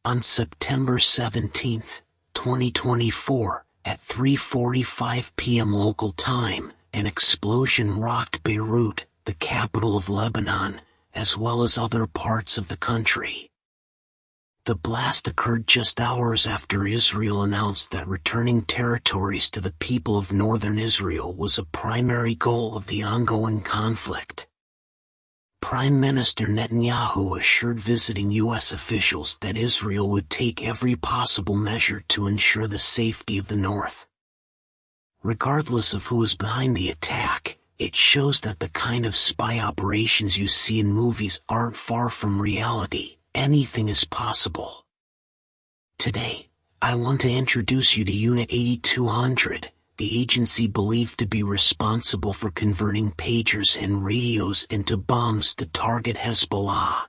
On September 17, 2024, at 3:45 p.m. local time, an explosion rocked Beirut, the capital of Lebanon, as well as other parts of the country. The blast occurred just hours after Israel announced that returning territories to the people of northern Israel was a primary goal of the ongoing conflict. Prime Minister Netanyahu assured visiting U.S. officials that Israel would take every possible measure to ensure the safety of the North. Regardless of who is behind the attack, it shows that the kind of spy operations you see in movies aren't far from reality. Anything is possible. Today, I want to introduce you to Unit 8200, the agency believed to be responsible for converting pagers and radios into bombs to target Hezbollah.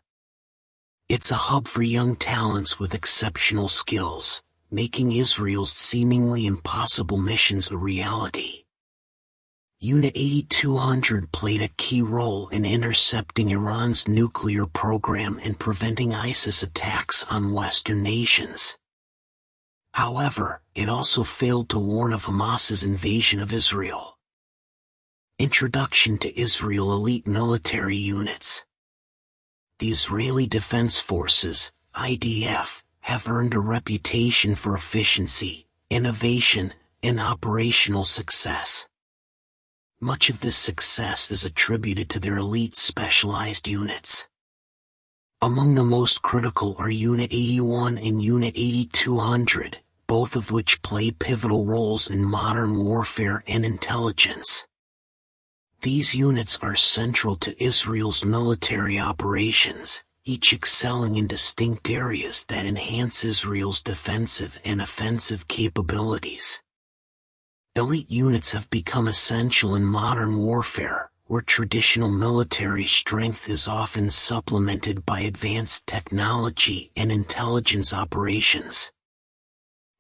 It's a hub for young talents with exceptional skills, making Israel's seemingly impossible missions a reality. Unit 8200 played a key role in intercepting Iran's nuclear program and preventing ISIS attacks on Western nations. However, it also failed to warn of Hamas's invasion of Israel. Introduction to Israel Elite Military Units. The Israeli Defense Forces, IDF, have earned a reputation for efficiency, innovation, and operational success. Much of this success is attributed to their elite specialized units. Among the most critical are Unit 81 and Unit 8200, both of which play pivotal roles in modern warfare and intelligence. These units are central to Israel's military operations, each excelling in distinct areas that enhance Israel's defensive and offensive capabilities. Elite units have become essential in modern warfare, where traditional military strength is often supplemented by advanced technology and intelligence operations.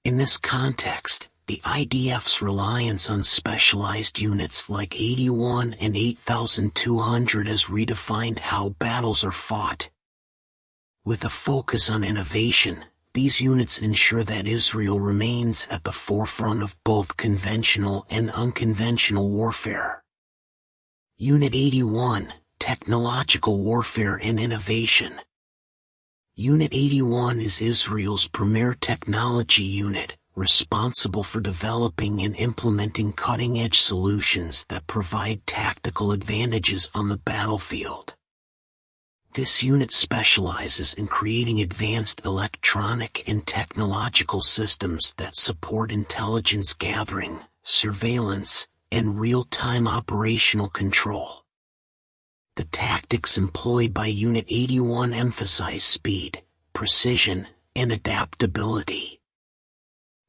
In this context, the IDF's reliance on specialized units like 81 and 8200 has redefined how battles are fought. With a focus on innovation, these units ensure that Israel remains at the forefront of both conventional and unconventional warfare. Unit 81, Technological Warfare and Innovation. Unit 81 is Israel's premier technology unit, responsible for developing and implementing cutting-edge solutions that provide tactical advantages on the battlefield. This unit specializes in creating advanced electronic and technological systems that support intelligence gathering, surveillance, and real-time operational control. The tactics employed by Unit 81 emphasize speed, precision, and adaptability.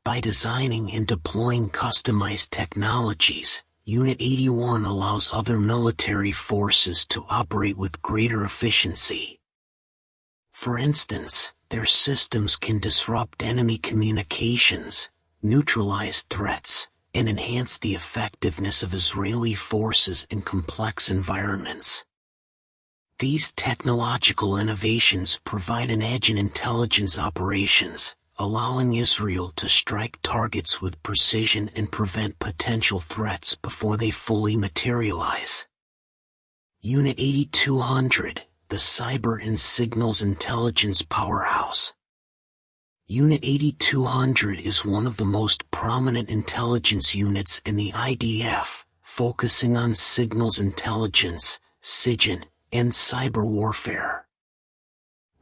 By designing and deploying customized technologies, Unit 81 allows other military forces to operate with greater efficiency. For instance, their systems can disrupt enemy communications, neutralize threats, and enhance the effectiveness of Israeli forces in complex environments. These technological innovations provide an edge in intelligence operations, allowing Israel to strike targets with precision and prevent potential threats before they fully materialize. Unit 8200, the Cyber and Signals Intelligence Powerhouse. Unit 8200 is one of the most prominent intelligence units in the IDF, focusing on signals intelligence, SIGINT, and cyber warfare.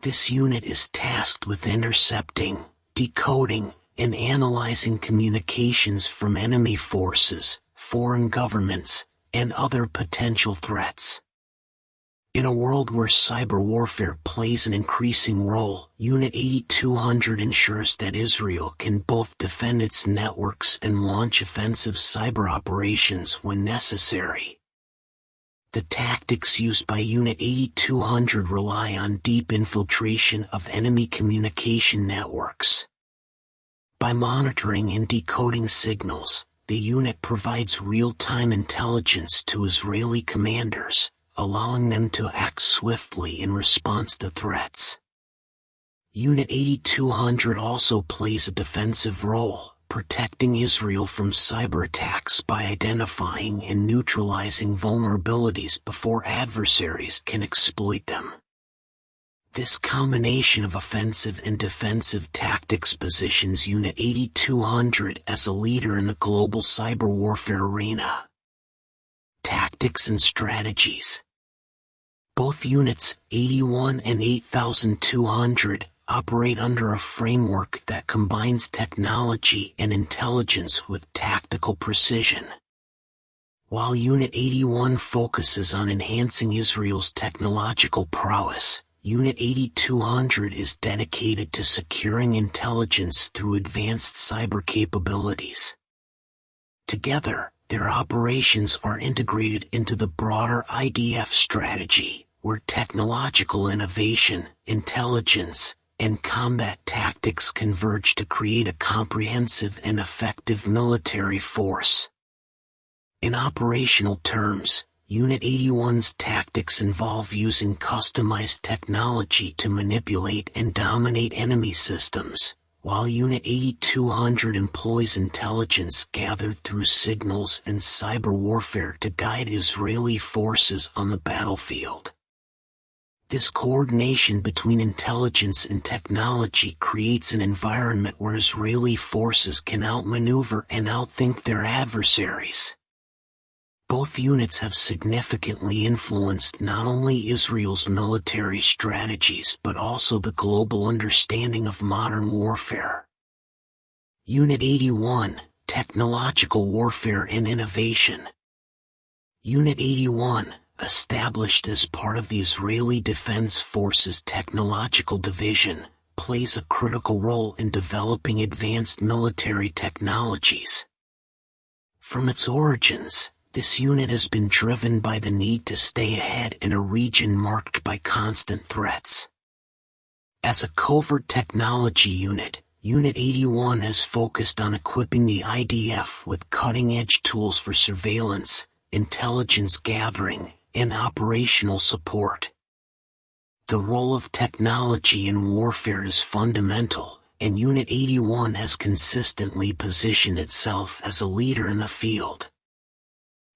This unit is tasked with intercepting, decoding, and analyzing communications from enemy forces, foreign governments, and other potential threats. In a world where cyber warfare plays an increasing role, Unit 8200 ensures that Israel can both defend its networks and launch offensive cyber operations when necessary. The tactics used by Unit 8200 rely on deep infiltration of enemy communication networks. By monitoring and decoding signals, the unit provides real-time intelligence to Israeli commanders, allowing them to act swiftly in response to threats. Unit 8200 also plays a defensive role, protecting Israel from cyber attacks by identifying and neutralizing vulnerabilities before adversaries can exploit them. This combination of offensive and defensive tactics positions Unit 8200 as a leader in the global cyber warfare arena. Tactics and strategies. Both units, 81 and 8200, operate under a framework that combines technology and intelligence with tactical precision. While Unit 81 focuses on enhancing Israel's technological prowess, Unit 8200 is dedicated to securing intelligence through advanced cyber capabilities. Together, their operations are integrated into the broader IDF strategy, where technological innovation, intelligence, and combat tactics converge to create a comprehensive and effective military force. In operational terms, Unit 81's tactics involve using customized technology to manipulate and dominate enemy systems, while Unit 8200 employs intelligence gathered through signals and cyber warfare to guide Israeli forces on the battlefield. This coordination between intelligence and technology creates an environment where Israeli forces can outmaneuver and outthink their adversaries. Both units have significantly influenced not only Israel's military strategies but also the global understanding of modern warfare. Unit 81, Technological Warfare and Innovation. Unit 81, established as part of the Israeli Defense Forces Technological Division, plays a critical role in developing advanced military technologies. From its origins, this unit has been driven by the need to stay ahead in a region marked by constant threats. As a covert technology unit, Unit 81 has focused on equipping the IDF with cutting-edge tools for surveillance, intelligence gathering, and operational support. The role of technology in warfare is fundamental, and Unit 81 has consistently positioned itself as a leader in the field.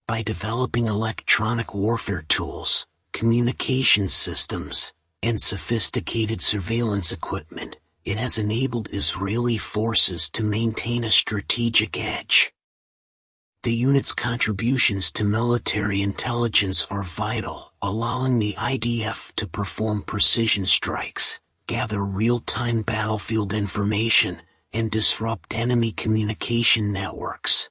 By developing electronic warfare tools, communication systems, and sophisticated surveillance equipment, it has enabled Israeli forces to maintain a strategic edge. The unit's contributions to military intelligence are vital, allowing the IDF to perform precision strikes, gather real-time battlefield information, and disrupt enemy communication networks.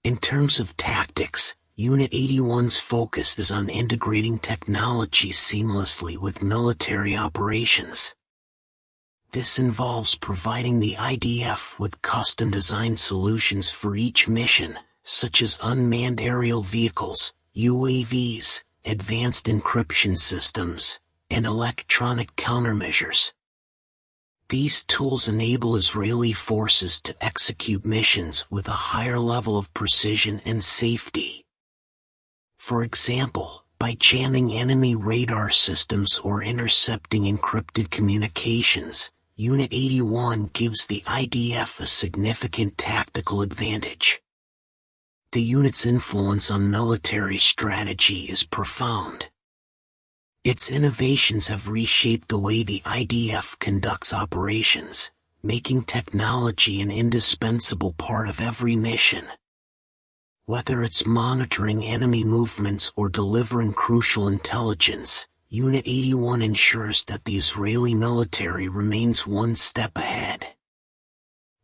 In terms of tactics, Unit 81's focus is on integrating technology seamlessly with military operations. This involves providing the IDF with custom-designed solutions for each mission, such as unmanned aerial vehicles, UAVs, advanced encryption systems, and electronic countermeasures. These tools enable Israeli forces to execute missions with a higher level of precision and safety. For example, by jamming enemy radar systems or intercepting encrypted communications, Unit 81 gives the IDF a significant tactical advantage. The unit's influence on military strategy is profound. Its innovations have reshaped the way the IDF conducts operations, making technology an indispensable part of every mission. Whether it's monitoring enemy movements or delivering crucial intelligence, Unit 81 ensures that the Israeli military remains one step ahead.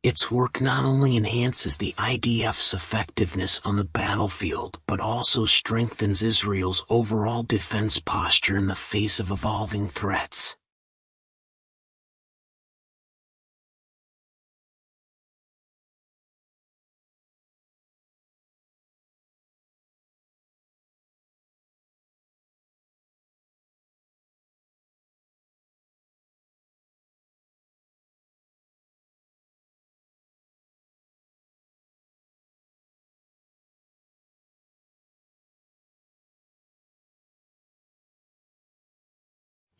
Its work not only enhances the IDF's effectiveness on the battlefield but also strengthens Israel's overall defense posture in the face of evolving threats.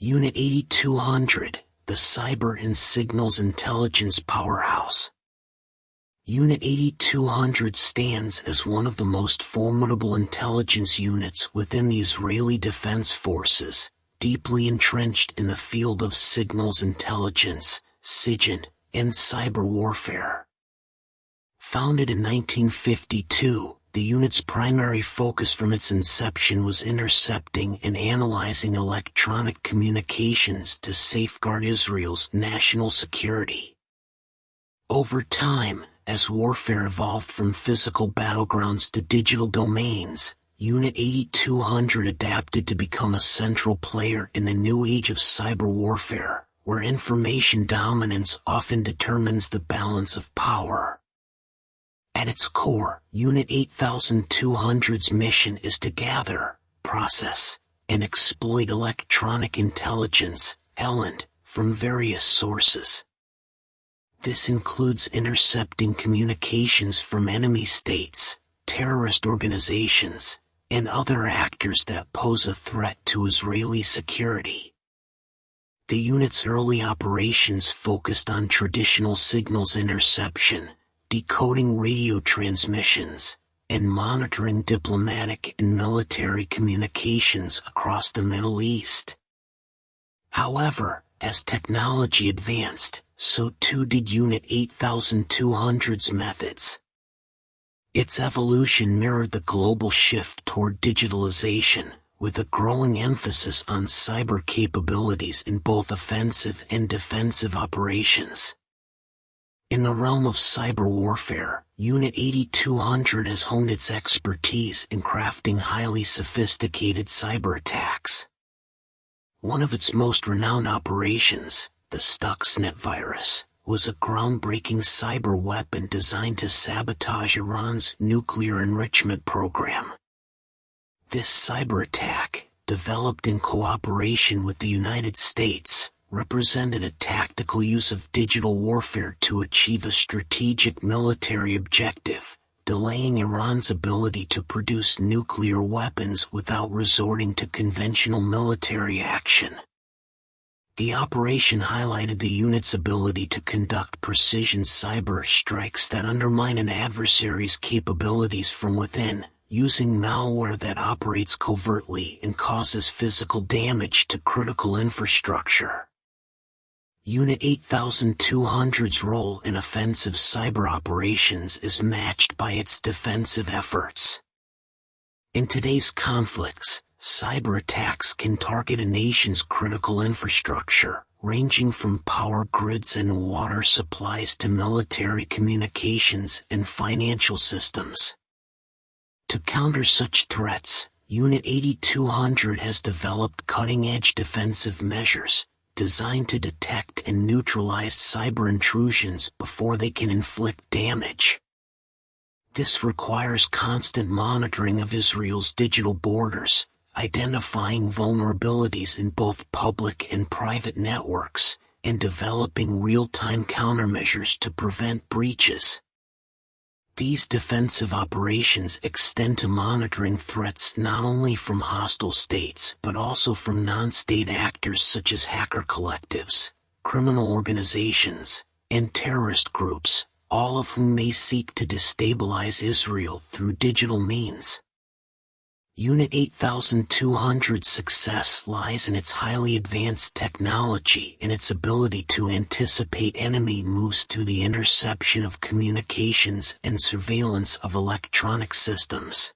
Unit 8200, the Cyber and Signals Intelligence Powerhouse. Unit 8200 stands as one of the most formidable intelligence units within the Israeli Defense Forces, deeply entrenched in the field of signals intelligence, SIGINT, and cyber warfare. Founded in 1952, the unit's primary focus from its inception was intercepting and analyzing electronic communications to safeguard Israel's national security. Over time, as warfare evolved from physical battlegrounds to digital domains, Unit 8200 adapted to become a central player in the new age of cyber warfare, where information dominance often determines the balance of power. At its core, Unit 8200's mission is to gather, process, and exploit electronic intelligence, ELINT, from various sources. This includes intercepting communications from enemy states, terrorist organizations, and other actors that pose a threat to Israeli security. The unit's early operations focused on traditional signals interception, decoding radio transmissions, and monitoring diplomatic and military communications across the Middle East. However, as technology advanced, so too did Unit 8200's methods. Its evolution mirrored the global shift toward digitalization, with a growing emphasis on cyber capabilities in both offensive and defensive operations. In the realm of cyber warfare, Unit 8200 has honed its expertise in crafting highly sophisticated cyber attacks. One of its most renowned operations, the Stuxnet virus, was a groundbreaking cyber weapon designed to sabotage Iran's nuclear enrichment program. This cyber attack, developed in cooperation with the United States, represented a tactical use of digital warfare to achieve a strategic military objective, delaying Iran's ability to produce nuclear weapons without resorting to conventional military action. The operation highlighted the unit's ability to conduct precision cyber strikes that undermine an adversary's capabilities from within, using malware that operates covertly and causes physical damage to critical infrastructure. Unit 8200's role in offensive cyber operations is matched by its defensive efforts. In today's conflicts, cyber attacks can target a nation's critical infrastructure, ranging from power grids and water supplies to military communications and financial systems. To counter such threats, Unit 8200 has developed cutting-edge defensive measures, designed to detect and neutralize cyber intrusions before they can inflict damage. This requires constant monitoring of Israel's digital borders, identifying vulnerabilities in both public and private networks, and developing real-time countermeasures to prevent breaches. These defensive operations extend to monitoring threats not only from hostile states but also from non-state actors such as hacker collectives, criminal organizations, and terrorist groups, all of whom may seek to destabilize Israel through digital means. Unit 8200's success lies in its highly advanced technology and its ability to anticipate enemy moves through the interception of communications and surveillance of electronic systems.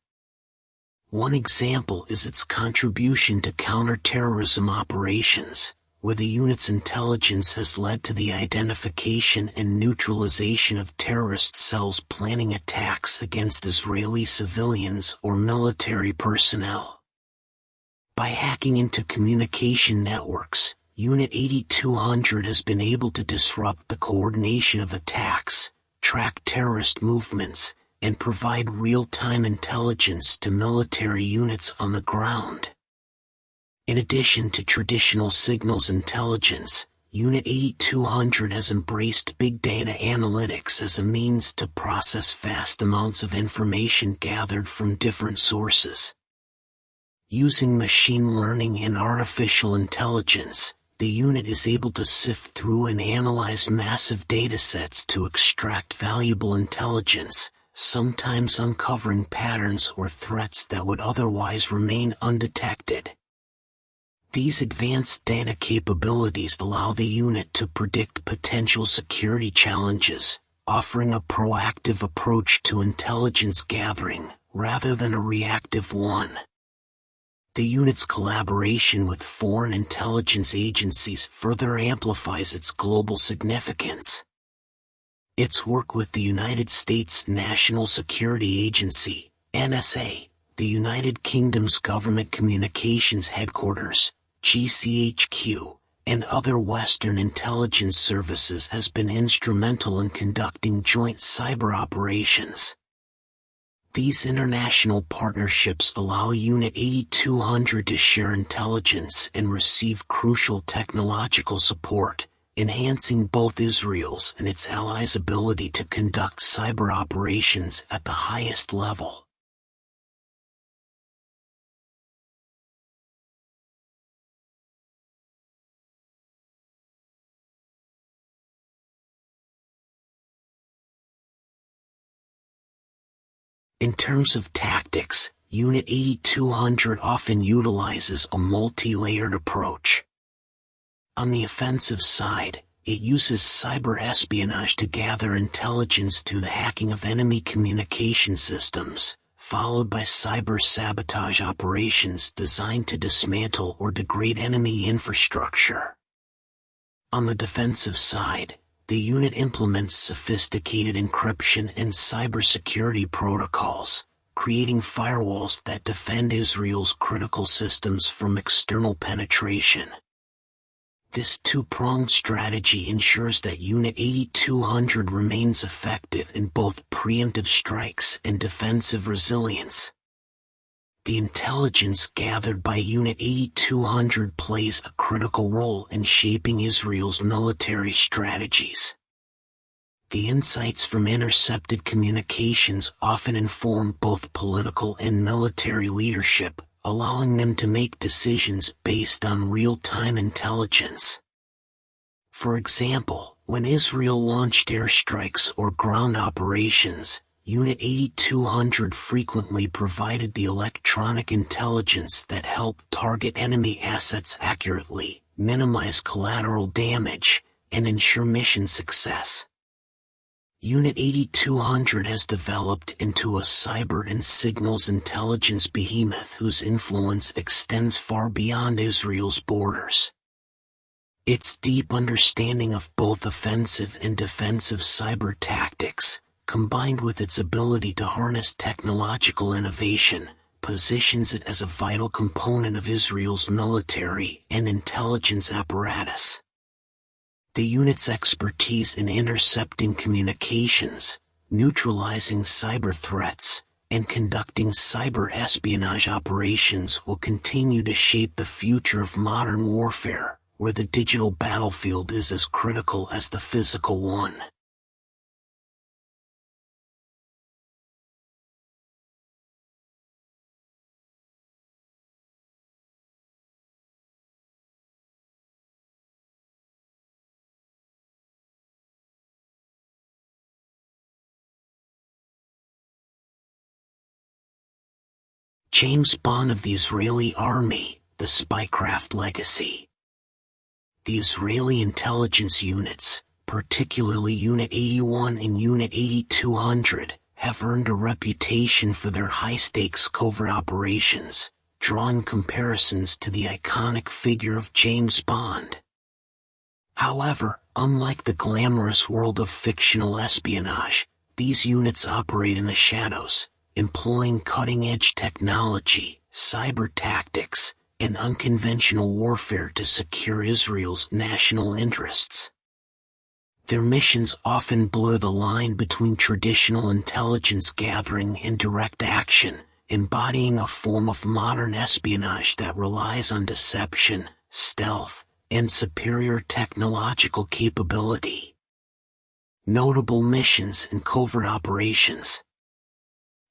One example is its contribution to counterterrorism operations, where the unit's intelligence has led to the identification and neutralization of terrorist cells planning attacks against Israeli civilians or military personnel. By hacking into communication networks, Unit 8200 has been able to disrupt the coordination of attacks, track terrorist movements, and provide real-time intelligence to military units on the ground. In addition to traditional signals intelligence, Unit 8200 has embraced big data analytics as a means to process vast amounts of information gathered from different sources. Using machine learning and artificial intelligence, The unit is able to sift through and analyze massive datasets to extract valuable intelligence, sometimes uncovering patterns or threats that would otherwise remain undetected. These advanced data capabilities allow the unit to predict potential security challenges, offering a proactive approach to intelligence gathering, rather than a reactive one. The unit's collaboration with foreign intelligence agencies further amplifies its global significance. Its work with the United States National Security Agency, NSA, the United Kingdom's Government Communications Headquarters, GCHQ, and other Western intelligence services has been instrumental in conducting joint cyber operations. These international partnerships allow Unit 8200 to share intelligence and receive crucial technological support, enhancing both Israel's and its allies' ability to conduct cyber operations at the highest level. In terms of tactics, Unit 8200 often utilizes a multi-layered approach. On the offensive side, it uses cyber espionage to gather intelligence through the hacking of enemy communication systems, followed by cyber sabotage operations designed to dismantle or degrade enemy infrastructure. On the defensive side, the unit implements sophisticated encryption and cybersecurity protocols, creating firewalls that defend Israel's critical systems from external penetration. This two-pronged strategy ensures that Unit 8200 remains effective in both preemptive strikes and defensive resilience. The intelligence gathered by Unit 8200 plays a critical role in shaping Israel's military strategies. The insights from intercepted communications often inform both political and military leadership, allowing them to make decisions based on real-time intelligence. For example, when Israel launched airstrikes or ground operations, Unit 8200 frequently provided the electronic intelligence that helped target enemy assets accurately, minimize collateral damage, and ensure mission success. Unit 8200 has developed into a cyber and signals intelligence behemoth whose influence extends far beyond Israel's borders. Its deep understanding of both offensive and defensive cyber tactics, combined with its ability to harness technological innovation, positions it as a vital component of Israel's military and intelligence apparatus. The unit's expertise in intercepting communications, neutralizing cyber threats, and conducting cyber espionage operations will continue to shape the future of modern warfare, where the digital battlefield is as critical as the physical one. James Bond of the Israeli Army, the Spycraft Legacy. The Israeli intelligence units, particularly Unit 81 and Unit 8200, have earned a reputation for their high-stakes covert operations, drawing comparisons to the iconic figure of James Bond. However, unlike the glamorous world of fictional espionage, these units operate in the shadows, employing cutting-edge technology, cyber tactics, and unconventional warfare to secure Israel's national interests. Their missions often blur the line between traditional intelligence gathering and direct action, embodying a form of modern espionage that relies on deception, stealth, and superior technological capability. Notable missions and covert operations.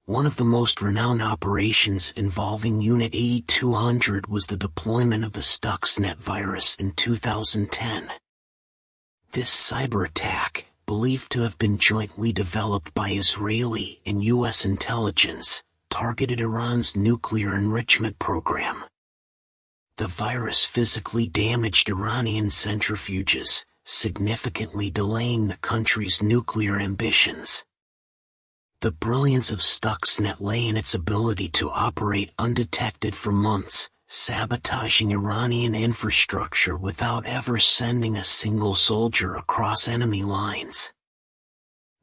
One of the most renowned operations involving Unit 8200 was the deployment of the Stuxnet virus in 2010. This cyber attack, believed to have been jointly developed by Israeli and U.S. intelligence, targeted Iran's nuclear enrichment program. The virus physically damaged Iranian centrifuges, significantly delaying the country's nuclear ambitions. The brilliance of Stuxnet lay in its ability to operate undetected for months, sabotaging Iranian infrastructure without ever sending a single soldier across enemy lines.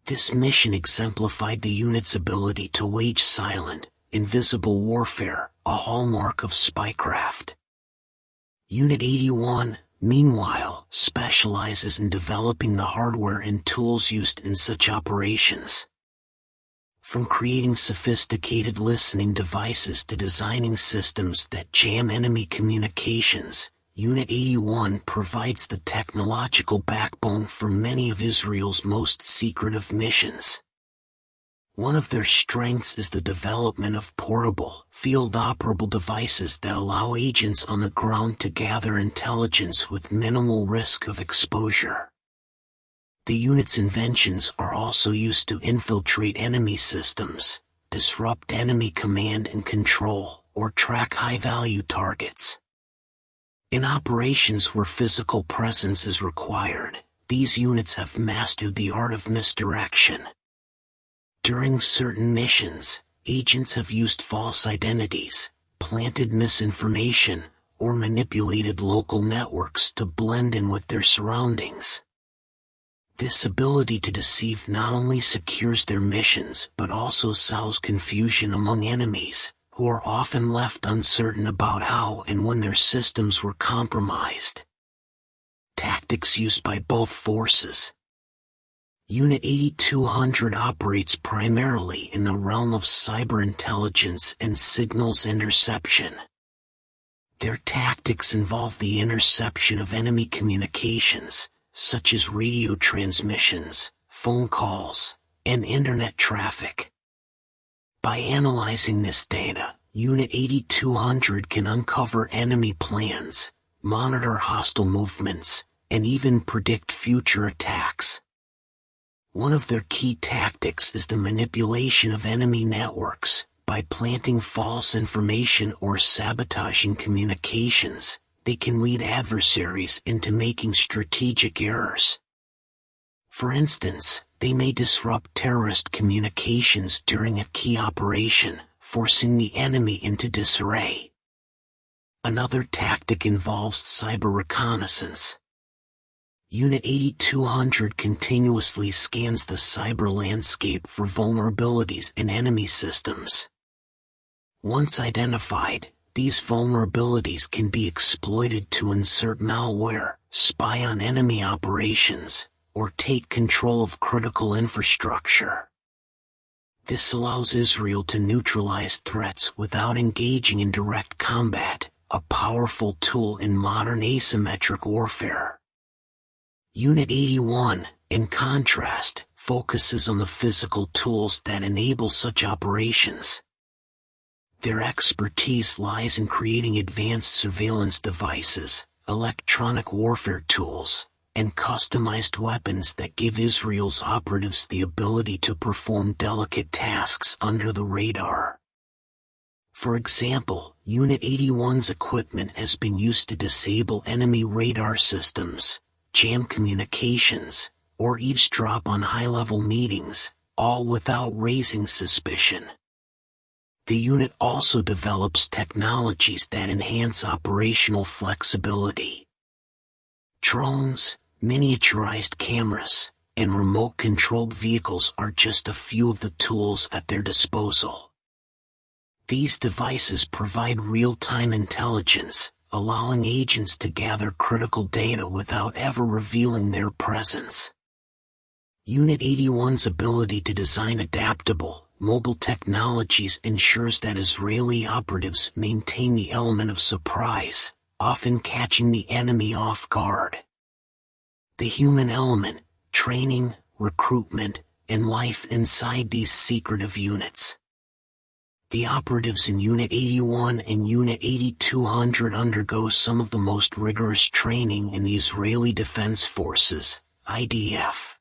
This mission exemplified the unit's ability to wage silent, invisible warfare, a hallmark of spycraft. Unit 81, meanwhile, specializes in developing the hardware and tools used in such operations. From creating sophisticated listening devices to designing systems that jam enemy communications, Unit 81 provides the technological backbone for many of Israel's most secretive missions. One of their strengths is the development of portable, field-operable devices that allow agents on the ground to gather intelligence with minimal risk of exposure. The unit's inventions are also used to infiltrate enemy systems, disrupt enemy command and control, or track high-value targets. In operations where physical presence is required, these units have mastered the art of misdirection. During certain missions, agents have used false identities, planted misinformation, or manipulated local networks to blend in with their surroundings. This ability to deceive not only secures their missions but also sows confusion among enemies, who are often left uncertain about how and when their systems were compromised. Tactics used by both forces. Unit 8200 operates primarily in the realm of cyber intelligence and signals interception. Their tactics involve the interception of enemy communications, such as radio transmissions, phone calls, and internet traffic. By analyzing this data, Unit 8200 can uncover enemy plans, monitor hostile movements, and even predict future attacks. One of their key tactics is the manipulation of enemy networks. By planting false information or sabotaging communications, they can lead adversaries into making strategic errors. For instance, they may disrupt terrorist communications during a key operation, forcing the enemy into disarray. Another tactic involves cyber reconnaissance. Unit 8200 continuously scans the cyber landscape for vulnerabilities in enemy systems. Once identified, these vulnerabilities can be exploited to insert malware, spy on enemy operations, or take control of critical infrastructure. This allows Israel to neutralize threats without engaging in direct combat, a powerful tool in modern asymmetric warfare. Unit 81, in contrast, focuses on the physical tools that enable such operations. Their expertise lies in creating advanced surveillance devices, electronic warfare tools, and customized weapons that give Israel's operatives the ability to perform delicate tasks under the radar. For example, Unit 81's equipment has been used to disable enemy radar systems, jam communications, or eavesdrop on high-level meetings, all without raising suspicion. The unit also develops technologies that enhance operational flexibility. Drones, miniaturized cameras, and remote-controlled vehicles are just a few of the tools at their disposal. These devices provide real-time intelligence, allowing agents to gather critical data without ever revealing their presence. Unit 81's ability to design adaptable, mobile technologies ensures that Israeli operatives maintain the element of surprise, often catching the enemy off guard. The human element, training, recruitment, and life inside these secretive units. The operatives in Unit 81 and Unit 8200 undergo some of the most rigorous training in the Israeli Defense Forces, IDF.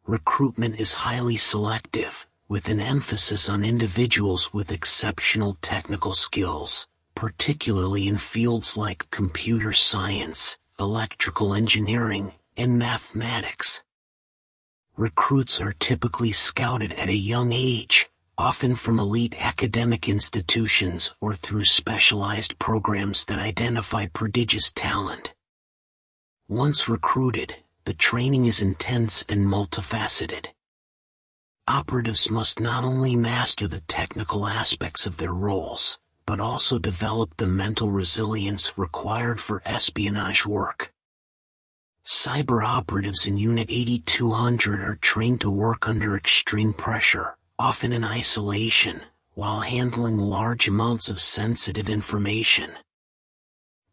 Recruitment is highly selective, with an emphasis on individuals with exceptional technical skills, particularly in fields like computer science, electrical engineering, and mathematics. Recruits are typically scouted at a young age, often from elite academic institutions or through specialized programs that identify prodigious talent. Once recruited, the training is intense and multifaceted. Operatives must not only master the technical aspects of their roles, but also develop the mental resilience required for espionage work. Cyber operatives in Unit 8200 are trained to work under extreme pressure, often in isolation, while handling large amounts of sensitive information.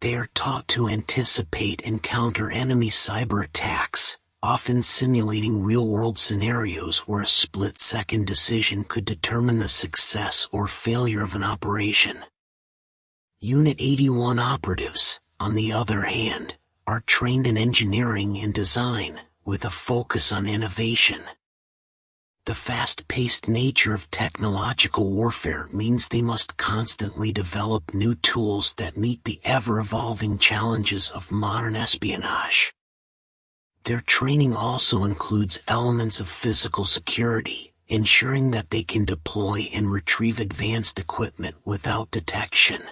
They are taught to anticipate and counter enemy cyber attacks, often simulating real-world scenarios where a split-second decision could determine the success or failure of an operation. Unit 81 operatives, on the other hand, are trained in engineering and design, with a focus on innovation. The fast-paced nature of technological warfare means they must constantly develop new tools that meet the ever-evolving challenges of modern espionage. Their training also includes elements of physical security, ensuring that they can deploy and retrieve advanced equipment without detection.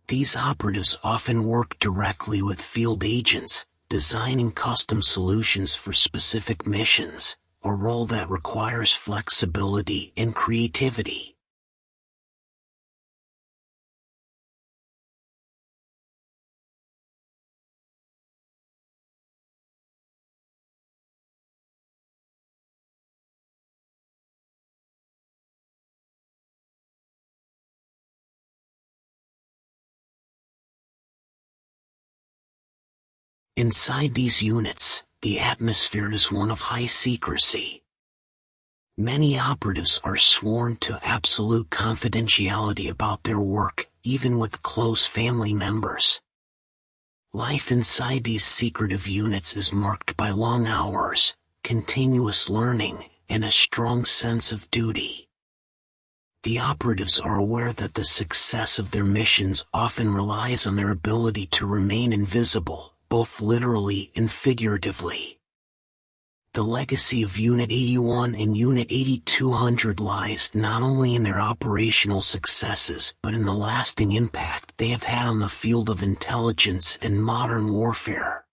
These operatives often work directly with field agents, designing custom solutions for specific missions, a role that requires flexibility and creativity. Inside these units, the atmosphere is one of high secrecy. Many operatives are sworn to absolute confidentiality about their work, even with close family members. Life inside these secretive units is marked by long hours, continuous learning, and a strong sense of duty. The operatives are aware that the success of their missions often relies on their ability to remain invisible, both literally and figuratively. The legacy of Unit 81 and Unit 8200 lies not only in their operational successes but in the lasting impact they have had on the field of intelligence and modern warfare.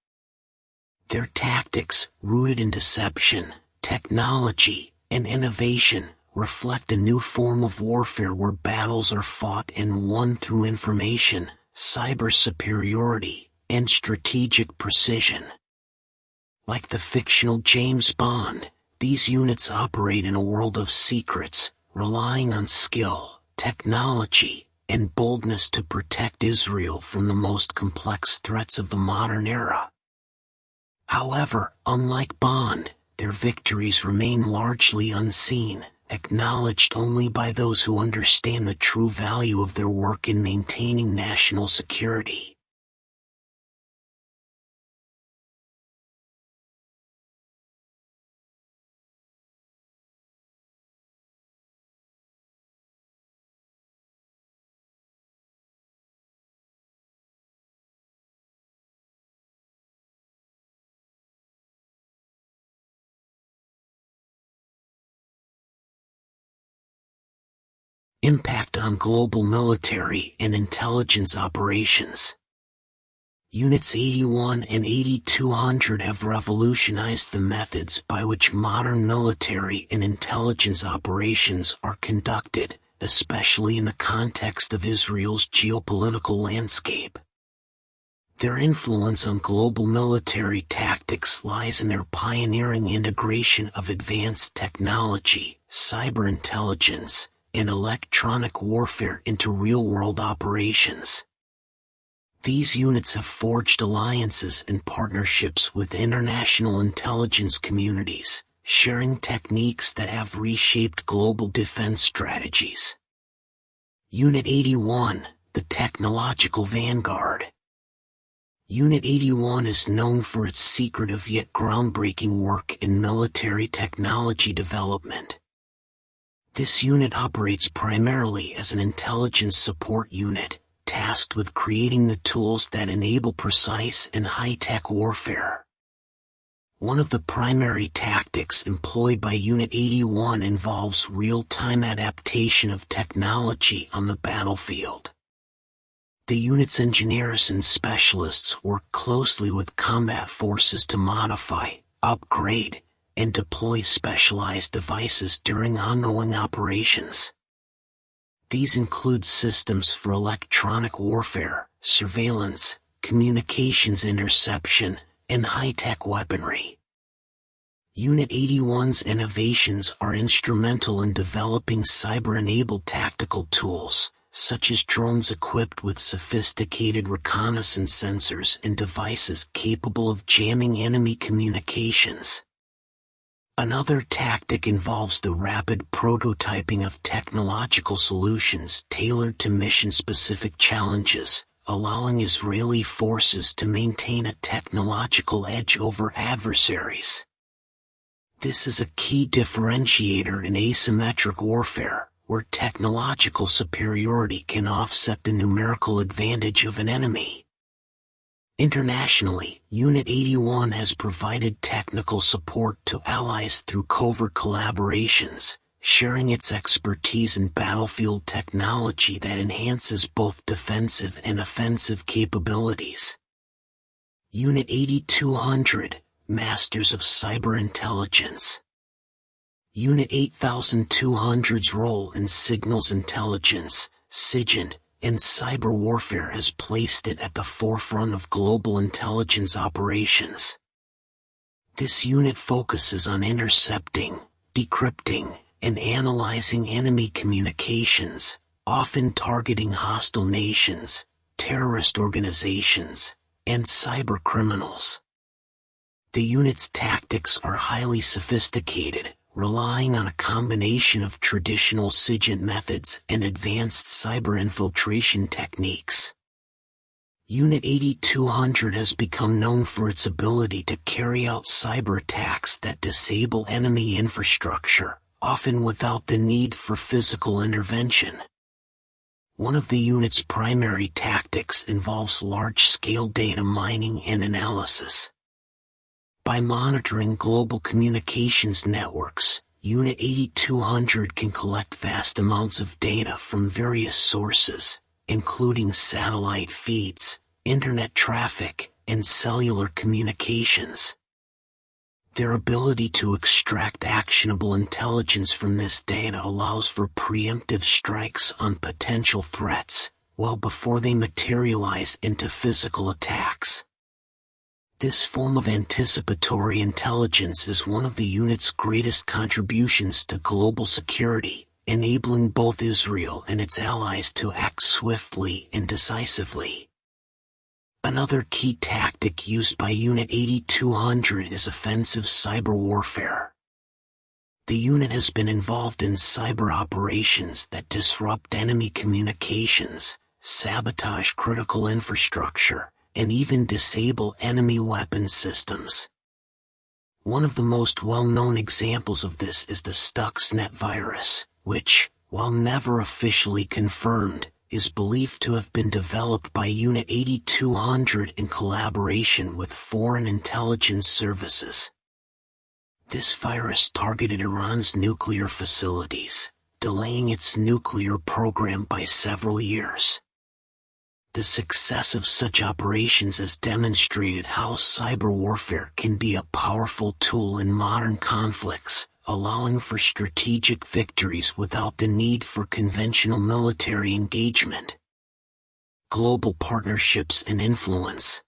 Their tactics, rooted in deception, technology, and innovation, reflect a new form of warfare where battles are fought and won through information, cyber superiority, and strategic precision. Like the fictional James Bond, these units operate in a world of secrets, relying on skill, technology, and boldness to protect Israel from the most complex threats of the modern era. However, unlike Bond, their victories remain largely unseen, acknowledged only by those who understand the true value of their work in maintaining national security. Impact on global military and intelligence operations. Units 81 and 8200 have revolutionized the methods by which modern military and intelligence operations are conducted, especially in the context of Israel's geopolitical landscape. Their influence on global military tactics lies in their pioneering integration of advanced technology, cyber intelligence, and electronic warfare into real-world operations. These units have forged alliances and partnerships with international intelligence communities, sharing techniques that have reshaped global defense strategies. Unit 81, the Technological Vanguard. Unit 81 is known for its secretive yet groundbreaking work in military technology development. This unit operates primarily as an intelligence support unit, tasked with creating the tools that enable precise and high-tech warfare. One of the primary tactics employed by Unit 81 involves real-time adaptation of technology on the battlefield. The unit's engineers and specialists work closely with combat forces to modify, upgrade, and deploy specialized devices during ongoing operations. These include systems for electronic warfare, surveillance, communications interception, and high-tech weaponry. Unit 81's innovations are instrumental in developing cyber-enabled tactical tools, such as drones equipped with sophisticated reconnaissance sensors and devices capable of jamming enemy communications. Another tactic involves the rapid prototyping of technological solutions tailored to mission-specific challenges, allowing Israeli forces to maintain a technological edge over adversaries. This is a key differentiator in asymmetric warfare, where technological superiority can offset the numerical advantage of an enemy. Internationally, Unit 81 has provided technical support to allies through covert collaborations, sharing its expertise in battlefield technology that enhances both defensive and offensive capabilities. Unit 8200, Masters of Cyber Intelligence. Unit 8200's role in signals intelligence, SIGINT, and cyber warfare has placed it at the forefront of global intelligence operations. This unit focuses on intercepting, decrypting, and analyzing enemy communications, often targeting hostile nations, terrorist organizations, and cyber criminals. The unit's tactics are highly sophisticated, relying on a combination of traditional SIGINT methods and advanced cyber infiltration techniques. Unit 8200 has become known for its ability to carry out cyber attacks that disable enemy infrastructure, often without the need for physical intervention. One of the unit's primary tactics involves large-scale data mining and analysis. By monitoring global communications networks, Unit 8200 can collect vast amounts of data from various sources, including satellite feeds, internet traffic, and cellular communications. Their ability to extract actionable intelligence from this data allows for preemptive strikes on potential threats, well before they materialize into physical attacks. This form of anticipatory intelligence is one of the unit's greatest contributions to global security, enabling both Israel and its allies to act swiftly and decisively. Another key tactic used by Unit 8200 is offensive cyber warfare. The unit has been involved in cyber operations that disrupt enemy communications, sabotage critical infrastructure, and even disable enemy weapon systems. One of the most well-known examples of this is the Stuxnet virus, which, while never officially confirmed, is believed to have been developed by Unit 8200 in collaboration with foreign intelligence services. This virus targeted Iran's nuclear facilities, delaying its nuclear program by several years. The success of such operations has demonstrated how cyber warfare can be a powerful tool in modern conflicts, allowing for strategic victories without the need for conventional military engagement. Global partnerships and influence.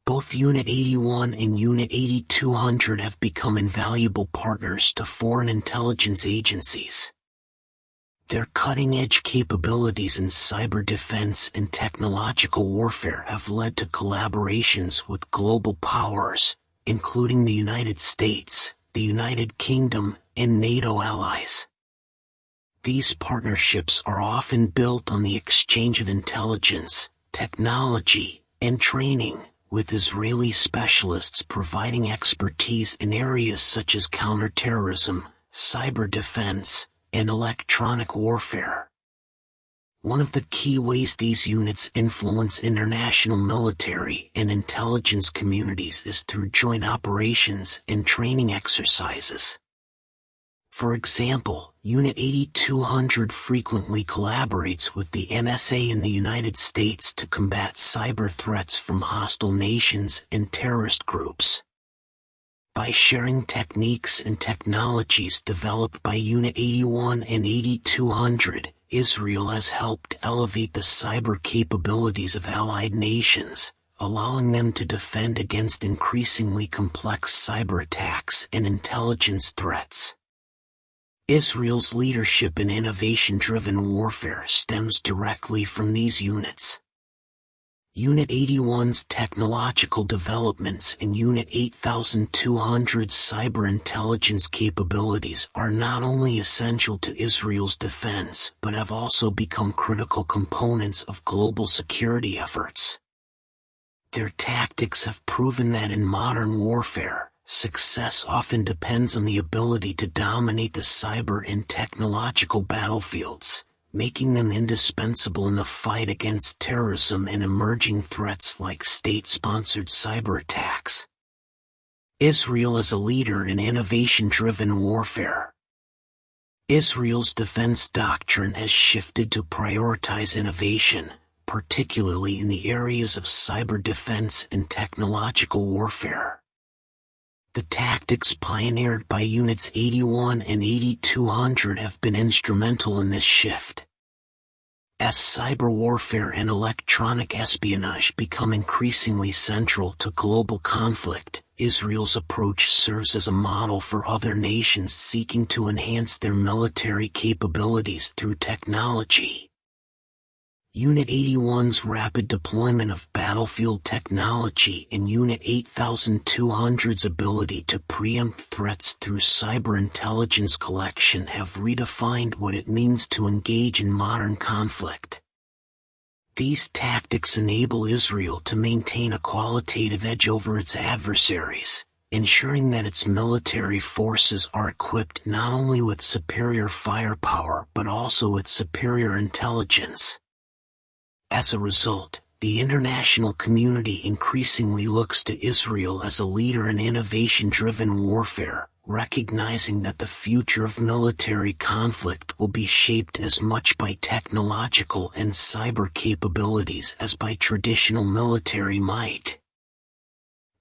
Both Unit 81 and Unit 8200 have become invaluable partners to foreign intelligence agencies. Their cutting-edge capabilities in cyber defense and technological warfare have led to collaborations with global powers, including the United States, the United Kingdom, and NATO allies. These partnerships are often built on the exchange of intelligence, technology, and training, with Israeli specialists providing expertise in areas such as counterterrorism, cyber defense, and electronic warfare. One of the key ways these units influence international military and intelligence communities is through joint operations and training exercises. For example, Unit 8200 frequently collaborates with the NSA in the United States to combat cyber threats from hostile nations and terrorist groups. By sharing techniques and technologies developed by Unit 81 and 8200, Israel has helped elevate the cyber capabilities of allied nations, allowing them to defend against increasingly complex cyber attacks and intelligence threats. Israel's leadership in innovation-driven warfare stems directly from these units. Unit 81's technological developments and Unit 8200's cyber intelligence capabilities are not only essential to Israel's defense but have also become critical components of global security efforts. Their tactics have proven that in modern warfare, success often depends on the ability to dominate the cyber and technological battlefields, making them indispensable in the fight against terrorism and emerging threats like state-sponsored cyber attacks. Israel is a leader in innovation-driven warfare. Israel's defense doctrine has shifted to prioritize innovation, particularly in the areas of cyber defense and technological warfare. The tactics pioneered by Units 81 and 8200 have been instrumental in this shift. As cyber warfare and electronic espionage become increasingly central to global conflict, Israel's approach serves as a model for other nations seeking to enhance their military capabilities through technology. Unit 81's rapid deployment of battlefield technology and Unit 8200's ability to preempt threats through cyber intelligence collection have redefined what it means to engage in modern conflict. These tactics enable Israel to maintain a qualitative edge over its adversaries, ensuring that its military forces are equipped not only with superior firepower but also with superior intelligence. As a result, the international community increasingly looks to Israel as a leader in innovation-driven warfare, recognizing that the future of military conflict will be shaped as much by technological and cyber capabilities as by traditional military might.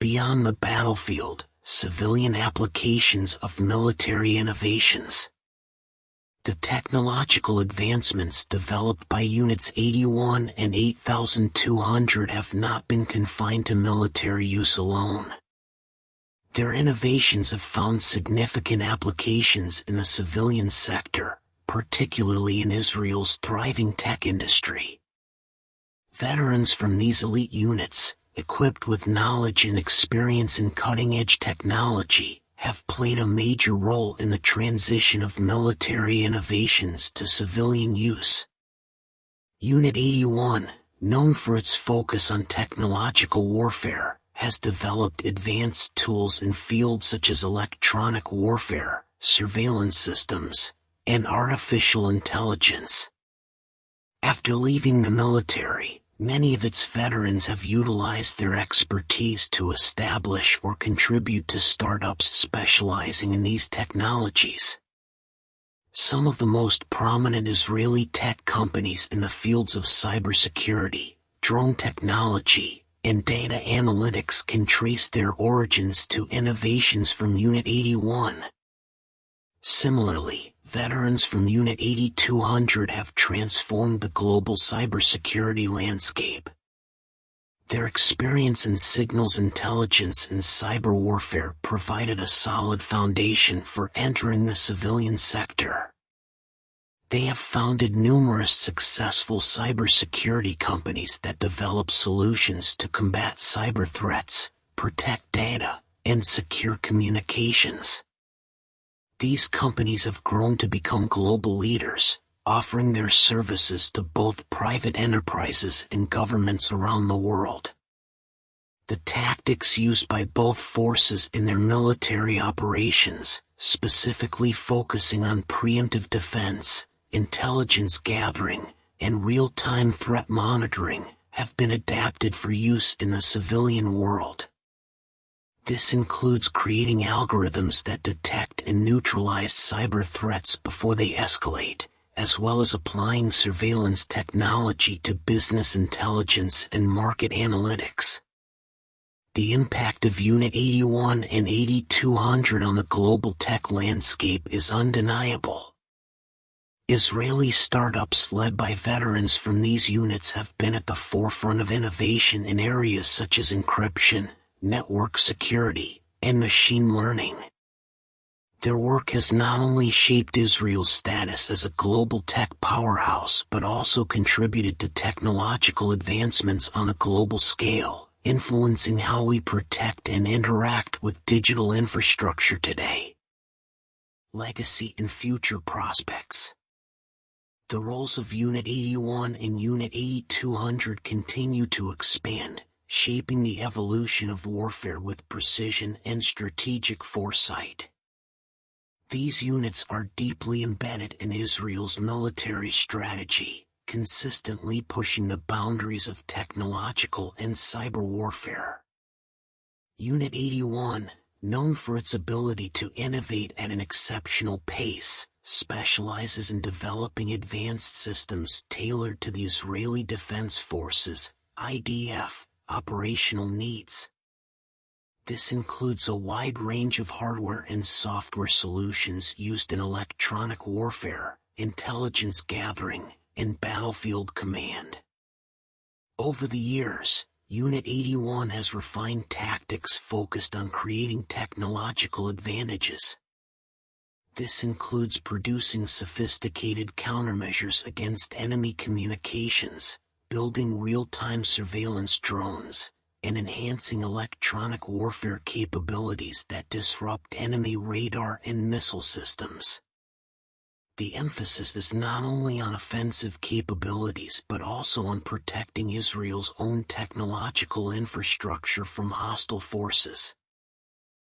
Beyond the battlefield, civilian applications of military innovations. The technological advancements developed by Units 81 and 8200 have not been confined to military use alone. Their innovations have found significant applications in the civilian sector, particularly in Israel's thriving tech industry. Veterans from these elite units, equipped with knowledge and experience in cutting-edge technology, have played a major role in the transition of military innovations to civilian use. Unit 81, known for its focus on technological warfare, has developed advanced tools in fields such as electronic warfare, surveillance systems, and artificial intelligence. After leaving the military, many of its veterans have utilized their expertise to establish or contribute to startups specializing in these technologies. Some of the most prominent Israeli tech companies in the fields of cybersecurity, drone technology, and data analytics can trace their origins to innovations from Unit 81. Similarly, veterans from Unit 8200 have transformed the global cybersecurity landscape. Their experience in signals intelligence and cyber warfare provided a solid foundation for entering the civilian sector. They have founded numerous successful cybersecurity companies that develop solutions to combat cyber threats, protect data, and secure communications. These companies have grown to become global leaders, offering their services to both private enterprises and governments around the world. The tactics used by both forces in their military operations, specifically focusing on preemptive defense, intelligence gathering, and real-time threat monitoring, have been adapted for use in the civilian world. This includes creating algorithms that detect and neutralize cyber threats before they escalate, as well as applying surveillance technology to business intelligence and market analytics. The impact of Unit 81 and 8200 on the global tech landscape is undeniable. Israeli startups led by veterans from these units have been at the forefront of innovation in areas such as encryption, network security, and machine learning. Their work has not only shaped Israel's status as a global tech powerhouse but also contributed to technological advancements on a global scale, influencing how we protect and interact with digital infrastructure today. Legacy and future prospects. The roles of Unit 81 and Unit 8200 continue to expand, shaping the evolution of warfare with precision and strategic foresight. These units are deeply embedded in Israel's military strategy, consistently pushing the boundaries of technological and cyber warfare. Unit 81, known for its ability to innovate at an exceptional pace, specializes in developing advanced systems tailored to the Israeli Defense Forces, IDF, operational needs. This includes a wide range of hardware and software solutions used in electronic warfare, intelligence gathering, and battlefield command. Over the years, Unit 81 has refined tactics focused on creating technological advantages. This includes producing sophisticated countermeasures against enemy communications, building real-time surveillance drones, and enhancing electronic warfare capabilities that disrupt enemy radar and missile systems. The emphasis is not only on offensive capabilities but also on protecting Israel's own technological infrastructure from hostile forces.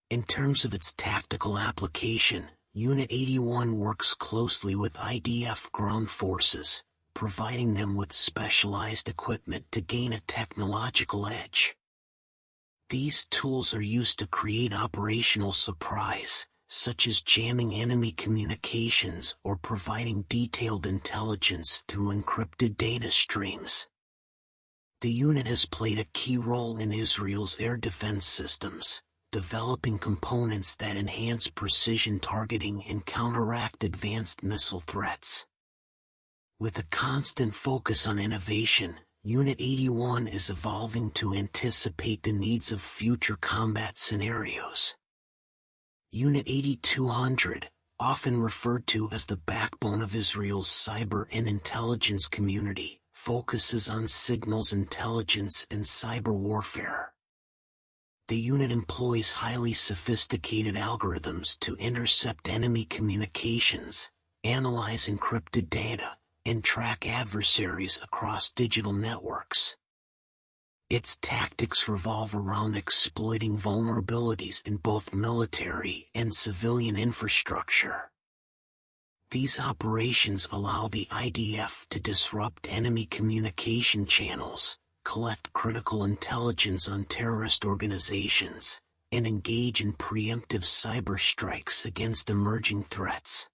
In terms of its tactical application, Unit 81 works closely with IDF ground forces, providing them with specialized equipment to gain a technological edge. These tools are used to create operational surprise, such as jamming enemy communications or providing detailed intelligence through encrypted data streams. The unit has played a key role in Israel's air defense systems, developing components that enhance precision targeting and counteract advanced missile threats. With a constant focus on innovation, Unit 81 is evolving to anticipate the needs of future combat scenarios. Unit 8200, often referred to as the backbone of Israel's cyber and intelligence community, focuses on signals intelligence and cyber warfare. The unit employs highly sophisticated algorithms to intercept enemy communications, analyze encrypted data, and track adversaries across digital networks. Its tactics revolve around exploiting vulnerabilities in both military and civilian infrastructure. These operations allow the IDF to disrupt enemy communication channels, collect critical intelligence on terrorist organizations, and engage in preemptive cyber strikes against emerging threats.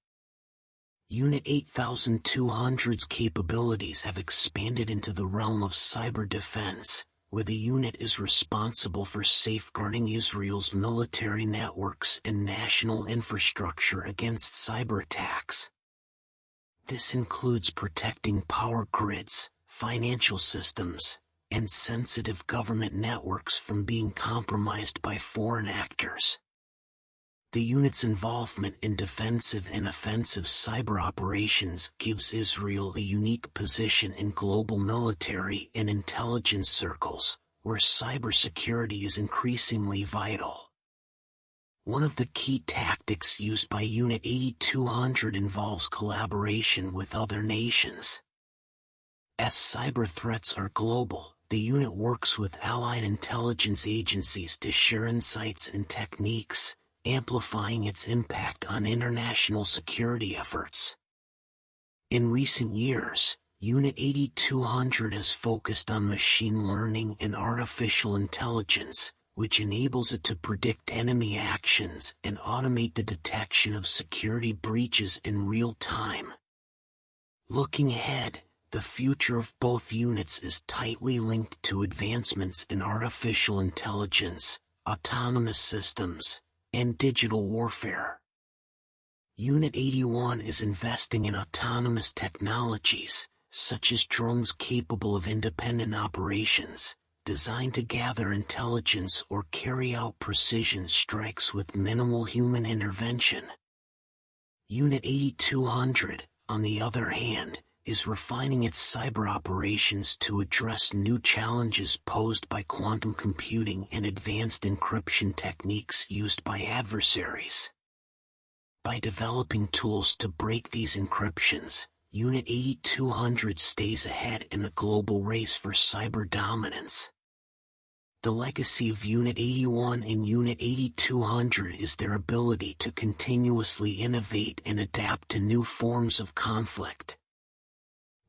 Unit 8200's capabilities have expanded into the realm of cyber defense, where the unit is responsible for safeguarding Israel's military networks and national infrastructure against cyber attacks. This includes protecting power grids, financial systems, and sensitive government networks from being compromised by foreign actors. The unit's involvement in defensive and offensive cyber operations gives Israel a unique position in global military and intelligence circles, where cybersecurity is increasingly vital. One of the key tactics used by Unit 8200 involves collaboration with other nations. As cyber threats are global, the unit works with allied intelligence agencies to share insights and techniques, amplifying its impact on international security efforts. In recent years, Unit 8200 has focused on machine learning and artificial intelligence, which enables it to predict enemy actions and automate the detection of security breaches in real time. Looking ahead, the future of both units is tightly linked to advancements in artificial intelligence, autonomous systems, and digital warfare. Unit 81 is investing in autonomous technologies, such as drones capable of independent operations, designed to gather intelligence or carry out precision strikes with minimal human intervention. Unit 8200, on the other hand, is refining its cyber operations to address new challenges posed by quantum computing and advanced encryption techniques used by adversaries. By developing tools to break these encryptions, Unit 8200 stays ahead in the global race for cyber dominance. The legacy of Unit 81 and Unit 8200 is their ability to continuously innovate and adapt to new forms of conflict.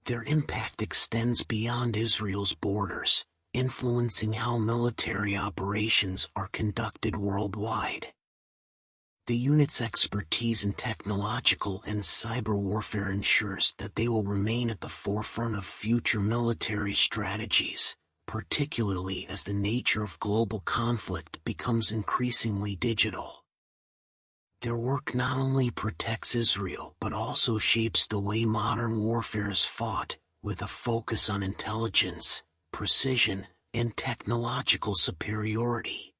Their impact extends beyond Israel's borders, influencing how military operations are conducted worldwide. The unit's expertise in technological and cyber warfare ensures that they will remain at the forefront of future military strategies, particularly as the nature of global conflict becomes increasingly digital. Their work not only protects Israel but also shapes the way modern warfare is fought, with a focus on intelligence, precision, and technological superiority.